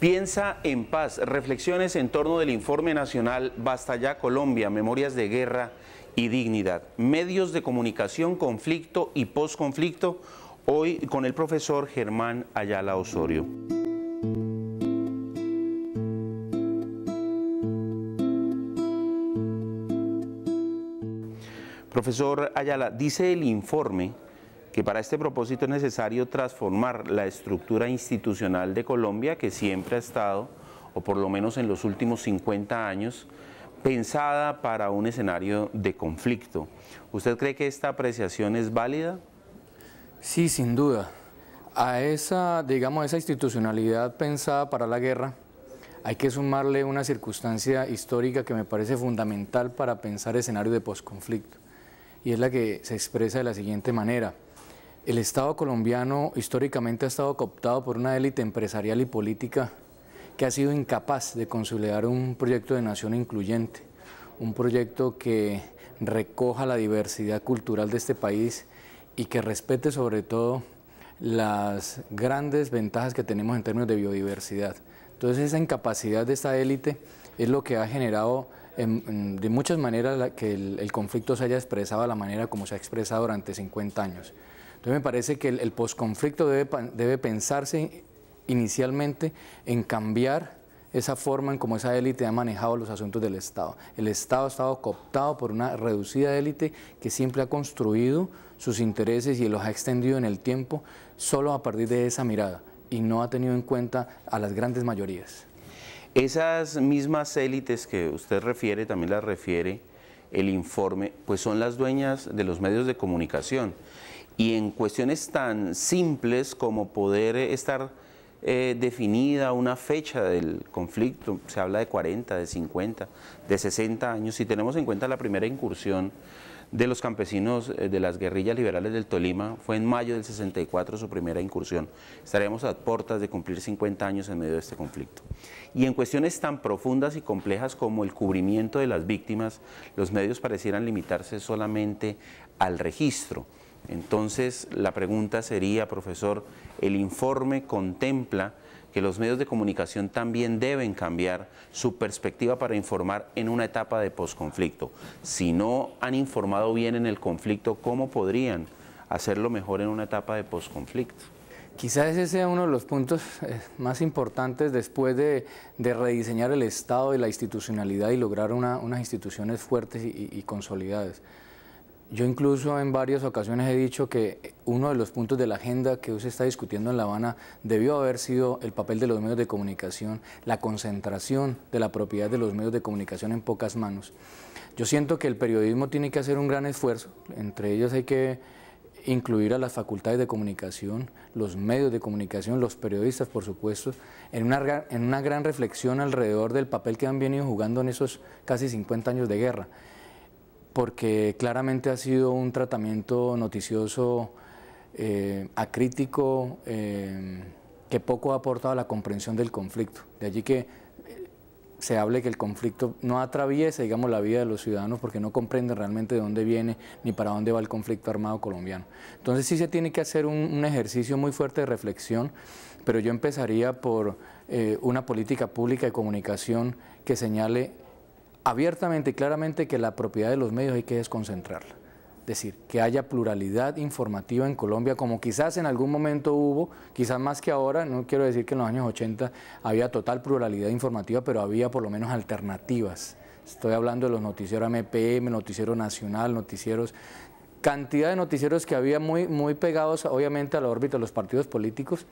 Piensa en paz. Reflexiones en torno del informe nacional Basta ya Colombia, Memorias de Guerra y Dignidad. Medios de comunicación, conflicto y posconflicto. Hoy con el profesor Germán Ayala Osorio. Profesor Ayala, dice el informe que para este propósito es necesario transformar la estructura institucional de Colombia, que siempre ha estado, o por lo menos en los últimos 50 años, pensada para un escenario de conflicto. ¿Usted cree que esta apreciación es válida? Sí, sin duda. A esa, digamos, esa institucionalidad pensada para la guerra, hay que sumarle una circunstancia histórica que me parece fundamental para pensar escenarios de posconflicto, y es la que se expresa de la siguiente manera. El Estado colombiano históricamente ha estado cooptado por una élite empresarial y política que ha sido incapaz de consolidar un proyecto de nación incluyente, un proyecto que recoja la diversidad cultural de este país y que respete sobre todo las grandes ventajas que tenemos en términos de biodiversidad. Entonces esa incapacidad de esta élite es lo que ha generado de muchas maneras que el conflicto se haya expresado de la manera como se ha expresado durante 50 años. Entonces me parece que el posconflicto debe pensarse inicialmente en cambiar esa forma en cómo esa élite ha manejado los asuntos del Estado. El Estado ha estado cooptado por una reducida élite que siempre ha construido sus intereses y los ha extendido en el tiempo solo a partir de esa mirada y no ha tenido en cuenta a las grandes mayorías. Esas mismas élites que usted refiere, también las refiere el informe, pues son las dueñas de los medios de comunicación. Y en cuestiones tan simples como poder estar definida una fecha del conflicto, se habla de 40, de 50, de 60 años, si tenemos en cuenta la primera incursión de los campesinos de las guerrillas liberales del Tolima, fue en mayo del 64 su primera incursión. Estaremos a puertas de cumplir 50 años en medio de este conflicto. Y en cuestiones tan profundas y complejas como el cubrimiento de las víctimas, los medios parecieran limitarse solamente al registro. Entonces, la pregunta sería, profesor, ¿el informe contempla que los medios de comunicación también deben cambiar su perspectiva para informar en una etapa de posconflicto? Si no han informado bien en el conflicto, ¿cómo podrían hacerlo mejor en una etapa de posconflicto? Quizás ese sea uno de los puntos más importantes después de rediseñar el Estado y la institucionalidad y lograr unas instituciones fuertes y consolidadas. Yo incluso en varias ocasiones he dicho que uno de los puntos de la agenda que hoy se está discutiendo en La Habana debió haber sido el papel de los medios de comunicación, la concentración de la propiedad de los medios de comunicación en pocas manos. Yo siento que el periodismo tiene que hacer un gran esfuerzo, entre ellos hay que incluir a las facultades de comunicación, los medios de comunicación, los periodistas por supuesto, en una gran reflexión alrededor del papel que han venido jugando en esos casi 50 años de guerra, porque claramente ha sido un tratamiento noticioso acrítico que poco ha aportado a la comprensión del conflicto. De allí que se hable que el conflicto no atraviesa, digamos, la vida de los ciudadanos porque no comprenden realmente de dónde viene ni para dónde va el conflicto armado colombiano. Entonces sí se tiene que hacer un ejercicio muy fuerte de reflexión, pero yo empezaría por una política pública de comunicación que señale abiertamente y claramente que la propiedad de los medios hay que desconcentrarla. Es decir, que haya pluralidad informativa en Colombia, como quizás en algún momento hubo, quizás más que ahora, no quiero decir que en los años 80 había total pluralidad informativa, pero había por lo menos alternativas. Estoy hablando de los noticieros MPM, Noticiero Nacional, noticieros, cantidad de noticieros que había muy pegados obviamente a la órbita de los partidos políticos,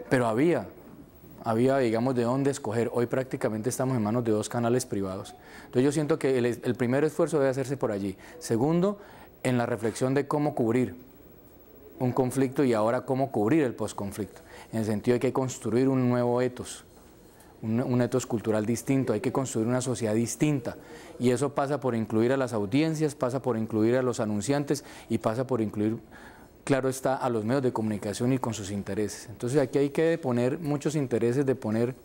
pero había, digamos, de dónde escoger. Hoy prácticamente estamos en manos de dos canales privados. Entonces yo siento que el primer esfuerzo debe hacerse por allí. Segundo, en la reflexión de cómo cubrir un conflicto y ahora cómo cubrir el posconflicto. En el sentido de que hay que construir un nuevo etos, un etos cultural distinto, hay que construir una sociedad distinta. Y eso pasa por incluir a las audiencias, pasa por incluir a los anunciantes y pasa por incluir, claro está, a los medios de comunicación y con sus intereses. Entonces aquí hay que poner muchos intereses, de poner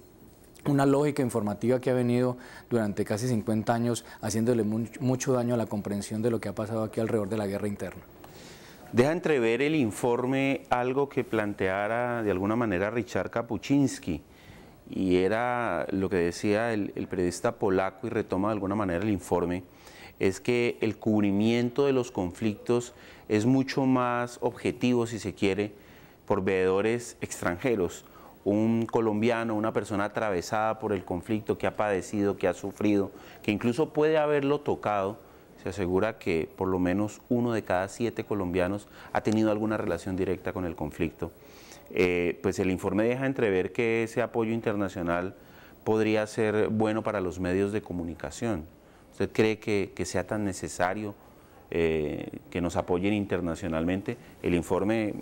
una lógica informativa que ha venido durante casi 50 años haciéndole mucho daño a la comprensión de lo que ha pasado aquí alrededor de la guerra interna. Deja entrever el informe algo que planteara de alguna manera Richard Kapuscinski, y era lo que decía el periodista polaco, y retoma de alguna manera el informe, es que el cubrimiento de los conflictos es mucho más objetivo, si se quiere, por veedores extranjeros. Un colombiano, una persona atravesada por el conflicto, que ha padecido, que ha sufrido, que incluso puede haberlo tocado, se asegura que por lo menos 1 de cada 7 colombianos ha tenido alguna relación directa con el conflicto. Pues el informe deja entrever que ese apoyo internacional podría ser bueno para los medios de comunicación. ¿Usted cree que sea tan necesario que nos apoyen internacionalmente? El informe,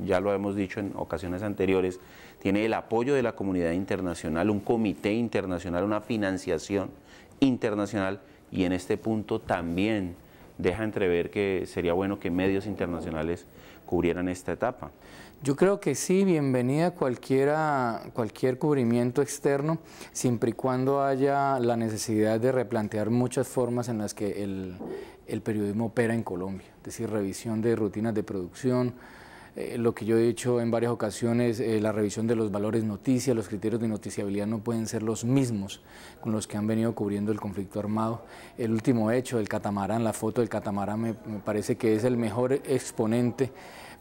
ya lo hemos dicho en ocasiones anteriores, tiene el apoyo de la comunidad internacional, un comité internacional, una financiación internacional, y en este punto también deja entrever que sería bueno que medios internacionales cubrieran esta etapa. Yo creo que sí, bienvenida cualquier cubrimiento externo, siempre y cuando haya la necesidad de replantear muchas formas en las que el periodismo opera en Colombia, es decir, revisión de rutinas de producción, lo que yo he dicho en varias ocasiones, la revisión de los valores noticia, los criterios de noticiabilidad no pueden ser los mismos con los que han venido cubriendo el conflicto armado. El último hecho, el catamarán, la foto del catamarán me parece que es el mejor exponente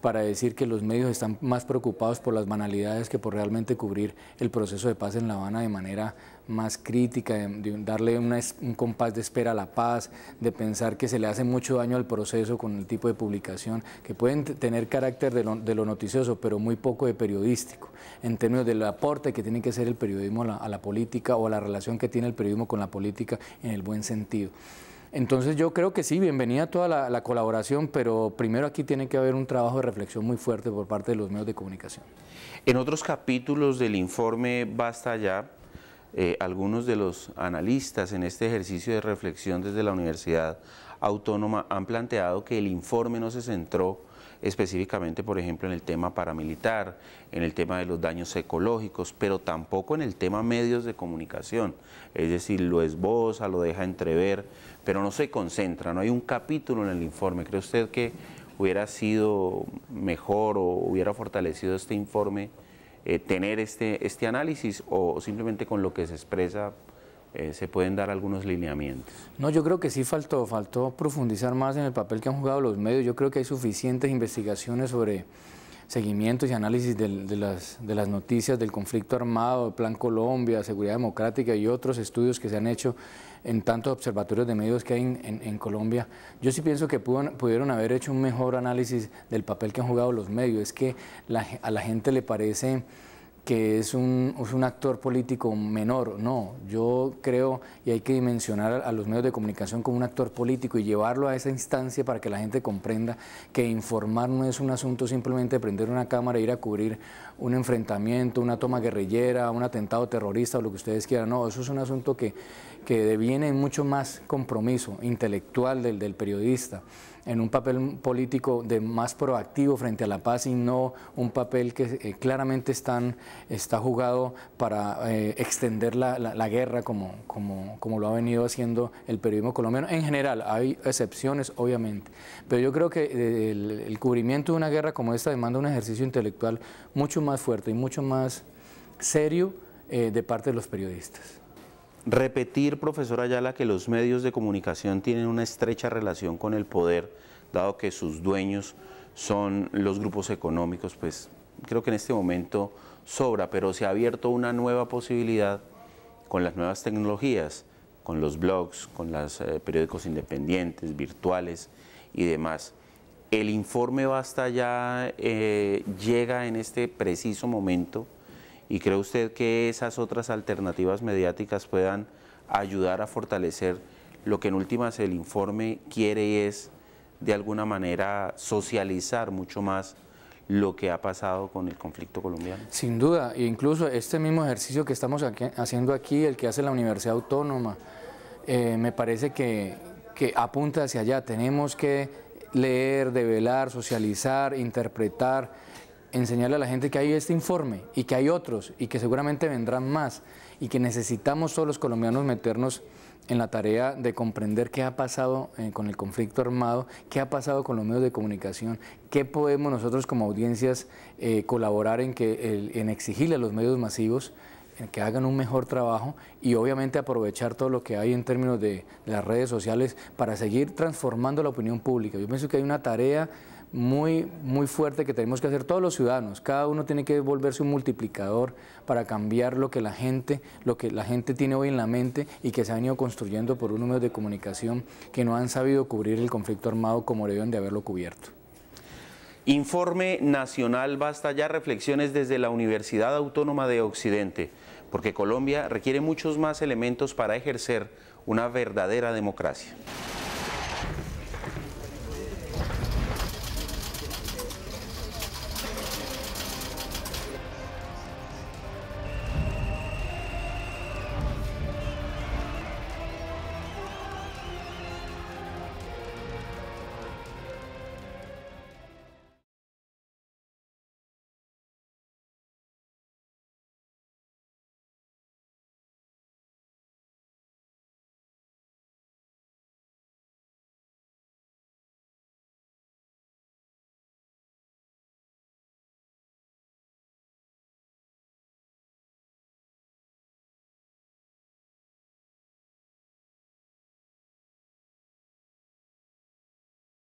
para decir que los medios están más preocupados por las banalidades que por realmente cubrir el proceso de paz en La Habana de manera más crítica, de darle un compás de espera a la paz, de pensar que se le hace mucho daño al proceso con el tipo de publicación, que pueden tener carácter de lo noticioso, pero muy poco de periodístico, en términos del aporte que tiene que ser el periodismo a la política, o a la relación que tiene el periodismo con la política en el buen sentido. Entonces yo creo que sí, bienvenida toda la colaboración, pero primero aquí tiene que haber un trabajo de reflexión muy fuerte por parte de los medios de comunicación. En otros capítulos del informe Basta Ya, algunos de los analistas en este ejercicio de reflexión desde la Universidad Autónoma han planteado que el informe no se centró específicamente, por ejemplo, en el tema paramilitar, en el tema de los daños ecológicos, pero tampoco en el tema medios de comunicación. Es decir, lo esboza, lo deja entrever, pero no se concentra, no hay un capítulo en el informe. ¿Cree usted que hubiera sido mejor o hubiera fortalecido este informe tener este análisis, o simplemente con lo que se expresa se pueden dar algunos lineamientos? No, yo creo que sí faltó profundizar más en el papel que han jugado los medios. Yo creo que hay suficientes investigaciones sobre seguimientos y análisis de las noticias del conflicto armado, Plan Colombia, Seguridad Democrática y otros estudios que se han hecho en tantos observatorios de medios que hay en Colombia. Yo sí pienso que pudieron haber hecho un mejor análisis del papel que han jugado los medios. Es que a la gente le parece que es un actor político menor. No, yo creo, y hay que dimensionar a los medios de comunicación como un actor político y llevarlo a esa instancia para que la gente comprenda que informar no es un asunto simplemente de prender una cámara e ir a cubrir un enfrentamiento, una toma guerrillera, un atentado terrorista o lo que ustedes quieran. No, eso es un asunto que deviene en mucho más compromiso intelectual del periodista, en un papel político más proactivo frente a la paz, y no un papel que claramente está jugado para extender la guerra como lo ha venido haciendo el periodismo colombiano. En general, hay excepciones obviamente, pero yo creo que el cubrimiento de una guerra como esta demanda un ejercicio intelectual mucho más fuerte y mucho más serio de parte de los periodistas. Repetir, profesor Ayala, que los medios de comunicación tienen una estrecha relación con el poder, dado que sus dueños son los grupos económicos, pues creo que en este momento sobra, pero se ha abierto una nueva posibilidad con las nuevas tecnologías, con los blogs, con los periódicos independientes, virtuales y demás. El informe Basta Ya llega en este preciso momento, ¿y cree usted que esas otras alternativas mediáticas puedan ayudar a fortalecer lo que en últimas el informe quiere, y es de alguna manera socializar mucho más lo que ha pasado con el conflicto colombiano? Sin duda, e incluso este mismo ejercicio que estamos haciendo aquí, el que hace la Universidad Autónoma, me parece que apunta hacia allá. Tenemos que leer, develar, socializar, interpretar, enseñarle a la gente que hay este informe y que hay otros y que seguramente vendrán más, y que necesitamos todos los colombianos meternos en la tarea de comprender qué ha pasado con el conflicto armado, qué ha pasado con los medios de comunicación, qué podemos nosotros como audiencias colaborar en exigirle a los medios masivos que hagan un mejor trabajo y obviamente aprovechar todo lo que hay en términos de las redes sociales para seguir transformando la opinión pública. Yo pienso que hay una tarea muy fuerte que tenemos que hacer todos los ciudadanos. Cada uno tiene que volverse un multiplicador para cambiar lo que la gente tiene hoy en la mente y que se ha venido construyendo por unos medios de comunicación que no han sabido cubrir el conflicto armado como deben de haberlo cubierto. Informe Nacional Basta Ya, reflexiones desde la Universidad Autónoma de Occidente, porque Colombia requiere muchos más elementos para ejercer una verdadera democracia.